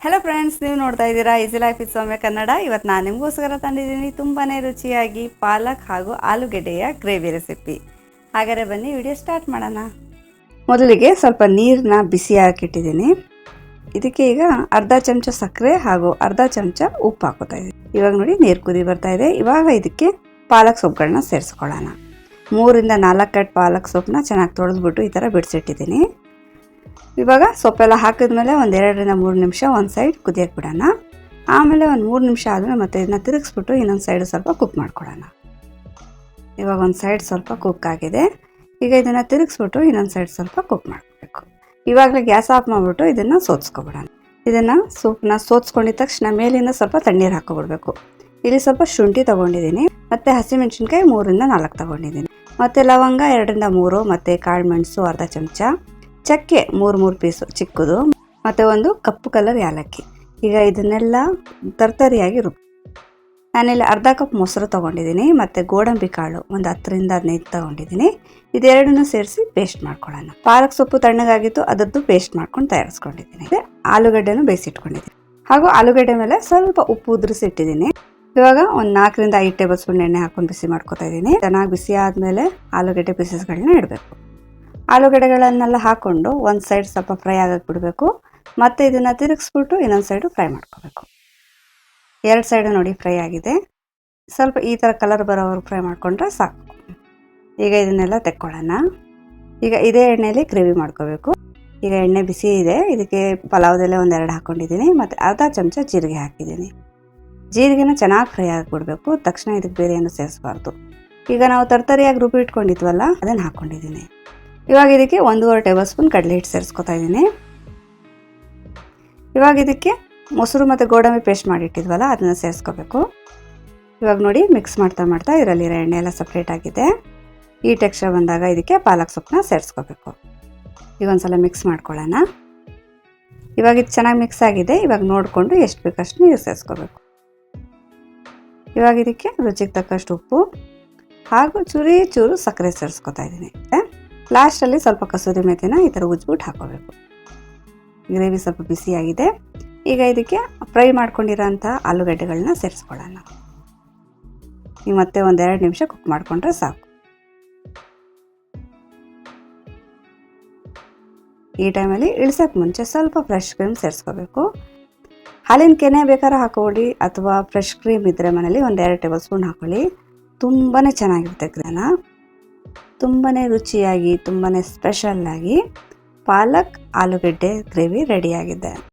Hello friends, ನೀವು ನೋಡ್ತಾ ಇದ್ದೀರಾ ಈಸಿ ಲೈಫ್ ವಿತ್ ಸೌಮ್ಯ ಕನ್ನಡ. ಇವತ್ತು ನಾನು ನಿಮಗೋಸ್ಕರ ತಂದಿದ್ದೀನಿ ತುಂಬಾ ರುಚಿಯಾಗಿ ಪಾಲಕ್ ಹಾಗೂ ಆಲೂಗೆಡ್ಡೆಯ ಗ್ರೇವಿ ರೆಸಿಪಿ. ಹಾಗಾದರೆ ಬನ್ನಿ ವಿಡಿಯೋ ಸ್ಟಾರ್ಟ್ ಮಾಡೋಣ. ಮೊದಲಿಗೆ ಸ್ವಲ್ಪ ನೀರನ್ನ ಬಿಸಿ ಹಾಕಿಟ್ಟಿದ್ದೀನಿ. ಇದಕ್ಕೆ ಈಗ ಅರ್ಧ ಚಮಚ ಸಕ್ಕರೆ ಹಾಗೂ ಅರ್ಧ ಚಮಚ ಉಪ್ಪು ಹಾಕೋತಾ ಇದ್ದೀನಿ. ಇವಾಗ ನೋಡಿ ನೀರು ಕುದಿ ಬರ್ತಾ ಇದೆ. ಇವಾಗ ಇದಕ್ಕೆ ಪಾಲಕ್ ಸೊಪ್ಪುಗಳನ್ನ ಸೇರಿಸ್ಕೊಳ್ಳೋಣ. 3 ಇಂದ 4 ಕಟ್ ಪಾಲಕ್ ಸೊಪ್ಪನ್ನ ಚೆನ್ನಾಗಿ ತೊಳೆದ್ಬಿಟ್ಟು ಈ ಥರ ಬಿಡಿಸಿಟ್ಟಿದ್ದೀನಿ. ಇವಾಗ ಸೊಪ್ಪೆಲ್ಲ ಹಾಕಿದ್ಮೇಲೆ ಒಂದು 2 ರಿಂದ 3 ನಿಮಿಷ ಒಂದು ಸೈಡ್ ಕುದಿಯಕ್ಕೆ ಬಿಡೋಣ. ಆಮೇಲೆ ಒಂದು 3 ನಿಮಿಷ ಆದಮೇಲೆ ಮತ್ತೆ ಇದನ್ನ ತಿರುಗಿಸ್ಬಿಟ್ಟು ಇನ್ನೊಂದು ಸೈಡು ಸ್ವಲ್ಪ ಕುಕ್ ಮಾಡ್ಕೊಳ್ಳೋಣ. ಇವಾಗ ಒಂದು ಸೈಡ್ ಸ್ವಲ್ಪ ಕುಕ್ ಆಗಿದೆ. ಈಗ ಇದನ್ನು ತಿರುಗಿಸ್ಬಿಟ್ಟು ಇನ್ನೊಂದು ಸೈಡ್ ಸ್ವಲ್ಪ ಕುಕ್ ಮಾಡಬೇಕು. ಇವಾಗಲೇ ಗ್ಯಾಸ್ ಆಫ್ ಮಾಡಿಬಿಟ್ಟು ಇದನ್ನು ಸೋದಿಸ್ಕೊಬಿಡೋಣ. ಇದನ್ನು ಸೊಪ್ಪನ್ನ ಸೋದಿಸ್ಕೊಂಡಿದ ತಕ್ಷಣ ಮೇಲಿಂದ ಸ್ವಲ್ಪ ತಣ್ಣೀರು ಹಾಕೊಬಿಡ್ಬೇಕು. ಇಲ್ಲಿ ಸ್ವಲ್ಪ ಶುಂಠಿ ತೊಗೊಂಡಿದ್ದೀನಿ, ಮತ್ತು ಹಸಿಮೆಣಸಿನ್ಕಾಯಿ 3 ರಿಂದ 4 ತೊಗೊಂಡಿದ್ದೀನಿ, ಮತ್ತು ಲವಂಗ 2 ರಿಂದ 3, ಮತ್ತು ಕಾಳು ಮೆಣಸು ಅರ್ಧ ಚಮಚ, ಚಕ್ಕೆ 3 ಪೀಸು ಚಿಕ್ಕದು, ಮತ್ತು ಒಂದು ಕಪ್ಪು ಕಲರ್ ಏಲಕ್ಕಿ. ಈಗ ಇದನ್ನೆಲ್ಲ ತರ್ತರಿಯಾಗಿ ನಾನಿಲ್ಲಿ ಅರ್ಧ ಕಪ್ ಮೊಸರು ತೊಗೊಂಡಿದ್ದೀನಿ, ಮತ್ತು ಗೋಡಂಬಿ ಕಾಳು ಒಂದು 10 ರಿಂದ 15 ತೊಗೊಂಡಿದ್ದೀನಿ. ಇದೆರಡನ್ನೂ ಸೇರಿಸಿ ಪೇಸ್ಟ್ ಮಾಡ್ಕೊಳ್ಳೋಣ. ಪಾಲಕ್ ಸೊಪ್ಪು ತಣ್ಣಗಾಗಿತ್ತು, ಅದರದ್ದು ಪೇಸ್ಟ್ ಮಾಡ್ಕೊಂಡು ತಯಾರಿಸ್ಕೊಂಡಿದ್ದೀನಿ. ಆಲೂಗಡ್ಡೆನೂ ಬೇಯಿಸಿಟ್ಕೊಂಡಿದ್ದೀನಿ, ಹಾಗೂ ಆಲೂಗಡ್ಡೆ ಮೇಲೆ ಸ್ವಲ್ಪ ಉಪ್ಪು ಉದುರಿಸಿ ಇಟ್ಟಿದ್ದೀನಿ. ಇವಾಗ ಒಂದು 4 ರಿಂದ 5 ಟೇಬಲ್ ಸ್ಪೂನ್ ಎಣ್ಣೆ ಹಾಕೊಂಡು ಬಿಸಿ ಮಾಡ್ಕೊತಾ ಇದ್ದೀನಿ. ಚೆನ್ನಾಗಿ ಬಿಸಿ ಆದಮೇಲೆ ಆಲೂಗಡ್ಡೆ ಪೀಸಸ್ಗಳನ್ನ ಇಡಬೇಕು. ಆಲೂಗಡ್ಡೆಗಳನ್ನೆಲ್ಲ ಹಾಕ್ಕೊಂಡು ಒಂದು ಸೈಡ್ ಸ್ವಲ್ಪ ಫ್ರೈ ಆಗಕ್ಕೆ ಬಿಡಬೇಕು. ಮತ್ತು ಇದನ್ನು ತಿರುಗಿಸ್ಬಿಟ್ಟು ಇನ್ನೊಂದು ಸೈಡು ಫ್ರೈ ಮಾಡ್ಕೋಬೇಕು. 2 ಸೈಡು ನೋಡಿ ಫ್ರೈ ಆಗಿದೆ. ಸ್ವಲ್ಪ ಈ ಥರ ಕಲರ್ ಬರೋವರೆಗೂ ಫ್ರೈ ಮಾಡಿಕೊಂಡ್ರೆ ಸಾಕು. ಈಗ ಇದನ್ನೆಲ್ಲ ತೆಕ್ಕೊಳ್ಳೋಣ. ಈಗ ಇದೇ ಎಣ್ಣೆಯಲ್ಲಿ ಗ್ರೇವಿ ಮಾಡ್ಕೋಬೇಕು. ಈಗ ಎಣ್ಣೆ ಬಿಸಿ ಇದೆ. ಇದಕ್ಕೆ ಪಲಾವ್ದೆಲೆ ಒಂದು 2 ಹಾಕ್ಕೊಂಡಿದ್ದೀನಿ, ಮತ್ತು ಅರ್ಧ ಚಮಚ ಜೀರಿಗೆ ಹಾಕಿದ್ದೀನಿ. ಜೀರಿಗೆನ ಚೆನ್ನಾಗಿ ಫ್ರೈ ಆಗಿಬಿಡ್ಬೇಕು. ತಕ್ಷಣ ಇದಕ್ಕೆ ಬೇರೆ ಏನು ಸೇರಿಸಬಾರ್ದು. ಈಗ ನಾವು ತರ್ತರಿಯಾಗಿ ರುಬ್ಬಿ ಇಟ್ಕೊಂಡಿದ್ವಲ್ಲ, ಅದನ್ನು ಹಾಕ್ಕೊಂಡಿದ್ದೀನಿ. ಇವಾಗ ಇದಕ್ಕೆ 1.5 ಟೇಬಲ್ ಸ್ಪೂನ್ ಕಡಲೆ ಹಿಟ್ಟು ಸೇರಿಸ್ಕೊತಾ ಇದ್ದೀನಿ. ಇವಾಗ ಇದಕ್ಕೆ ಮೊಸರು ಮತ್ತು ಗೋಡಂಬಿ ಪೇಸ್ಟ್ ಮಾಡಿಟ್ಟಿದ್ವಲ್ಲ, ಅದನ್ನು ಸೇರಿಸ್ಕೋಬೇಕು. ಇವಾಗ ನೋಡಿ ಮಿಕ್ಸ್ ಮಾಡ್ತಾ ಇದರಲ್ಲಿರೋ ಎಣ್ಣೆ ಎಲ್ಲ ಸಪ್ರೇಟ್ ಆಗಿದೆ. ಈ ಟೆಕ್ಸ್ಚರ್ ಬಂದಾಗ ಇದಕ್ಕೆ ಪಾಲಕ್ ಸೊಪ್ಪನ್ನ ಸೇರಿಸ್ಕೋಬೇಕು. ಈಗ ಒಂದ್ಸಲ ಮಿಕ್ಸ್ ಮಾಡ್ಕೊಳ್ಳೋಣ. ಇವಾಗ ಇದು ಚೆನ್ನಾಗಿ ಮಿಕ್ಸ್ ಆಗಿದೆ. ಇವಾಗ ನೋಡಿಕೊಂಡು ಎಷ್ಟು ಬೇಕಷ್ಟು ನೀರು ಸೇರಿಸ್ಕೋಬೇಕು. ಇವಾಗ ಇದಕ್ಕೆ ರುಚಿಗೆ ತಕ್ಕಷ್ಟು ಉಪ್ಪು ಹಾಗೂ ಚೂರು ಸಕ್ಕರೆ ಸೇರಿಸ್ಕೊತಾ ಇದ್ದೀನಿ. ಲಾಸ್ಟಲ್ಲಿ ಸ್ವಲ್ಪ ಕಸೂರಿ ಮೆಥಿನ ಈ ಥರ ಉಜ್ಬಿಟ್ಟು ಹಾಕೋಬೇಕು. ಗ್ರೇವಿ ಸ್ವಲ್ಪ ಬಿಸಿಯಾಗಿದೆ. ಈಗ ಇದಕ್ಕೆ ಫ್ರೈ ಮಾಡ್ಕೊಂಡಿರೋಂಥ ಆಲೂಗಡ್ಡೆಗಳನ್ನ ಸೇರಿಸ್ಕೊಳ್ಳೋಣ. ಈಗ ಮತ್ತೆ ಒಂದು 2 ನಿಮಿಷ ಕುಕ್ ಮಾಡಿಕೊಂಡ್ರೆ ಸಾಕು. ಈ ಟೈಮಲ್ಲಿ ಇಳಿಸೋಕ್ಕೆ ಮುಂಚೆ ಸ್ವಲ್ಪ ಫ್ರೆಶ್ ಕ್ರೀಮ್ ಸೇರಿಸ್ಕೋಬೇಕು. ಹಾಲಿನ ಕೆನೆ ಬೇಕಾದ್ರೆ ಹಾಕೊಳ್ಳಿ, ಅಥವಾ ಫ್ರೆಶ್ ಕ್ರೀಮ್ ಇದ್ದರೆ ಮನೇಲಿ ಒಂದು 2 ಟೇಬಲ್ ಸ್ಪೂನ್ ಹಾಕೊಳ್ಳಿ. ತುಂಬಾ ಚೆನ್ನಾಗಿರುತ್ತೆ. ತುಂಬಾ ರುಚಿಯಾಗಿ, ತುಂಬಾ ಸ್ಪೆಷಲ್ಲಾಗಿ ಪಾಲಕ್ ಆಲೂಗಡ್ಡೆ ಗ್ರೇವಿ ರೆಡಿಯಾಗಿದೆ.